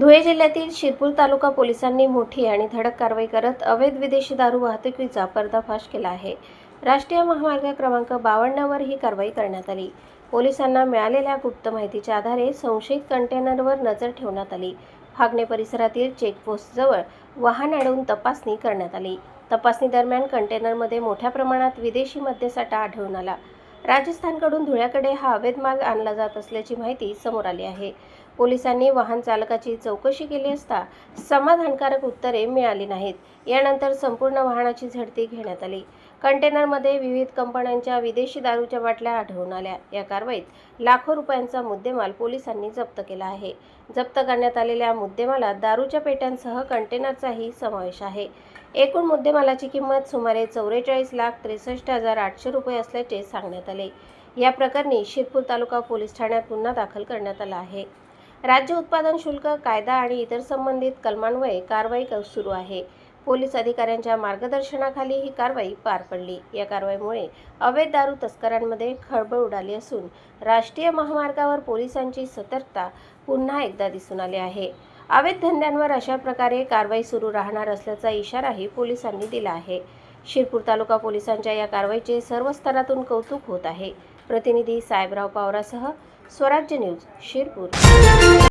धुळे जिल्ह्यातील शिरपूर तालुका पोलिसांनी मोठी आणि धडक कारवाई करत अवैध विदेशी दारू वाहतुकीचा पर्दाफाश केला आहे। राष्ट्रीय महामार्ग क्रमांक 52 वर ही कारवाई करण्यात आली। पोलिसांना मिळालेल्या गुप्त माहितीच्या आधारे संशयित कंटेनरवर नजर ठेवण्यात आली। फागणे परिसरातील चेकपोस्टजवळ वाहन अडवून तपासणी करण्यात आली। तपासणी दरम्यान कंटेनरमध्ये मोठ्या प्रमाणात विदेशी मद्यसाठा आढळून आला। राजस्थानकडून धुळ्याकडे हा अवैध माल आणला जात असल्याची माहिती समोर आली आहे। पोलिसांनी वाहन चालकाची चौकशी केली असता समाधानकारक उत्तरे मिळाली नाहीत। यानंतर संपूर्ण वाहनाची झडती घेण्यात आली। कंटेनरमध्ये विविध कंपन्यांच्या विदेशी दारूच्या बाटल्या आढळून आल्या। या कारवाईत लाखो रुपयांचा मुद्देमाल पोलिसांनी जप्त केला आहे। जप्त करण्यात आलेल्या मुद्देमालात दारूच्या पेट्यांसह कंटेनरचाही समावेश आहे। एकूण मुद्देमालाची किंमत सुमारे 44,63,800 रुपये असल्याचे सांगण्यात आले। या प्रकरणी शिरपूर तालुका पोलीस ठाण्यात गुन्हा दाखल करण्यात आला आहे। राज्य उत्पादन शुल्क कायदा आणि इतर संबंधित कलमान्वये कारवाई सुरू आहे। पोलीस अधिकाऱ्यांच्या मार्गदर्शनाखाली ही कारवाई पार पडली। या कारवाईमुळे अवैध दारू तस्करांमध्ये खळबळ उडाली असून राष्ट्रीय महामार्गावर पोलिसांची सतर्कता पुन्हा एकदा दिसून आली आहे। अवैध धंद्यांवर अशा प्रकारे कारवाई सुरू राहणार असल्याचा इशाराही पोलिसांनी दिला आहे। शिरपूर तालुका पोलिसांच्या या कारवाईचे सर्व स्तरातून कौतुक होत आहे। प्रतिनिधी साहेबराव पावरासह स्वराज्य न्यूज, शिरपूर।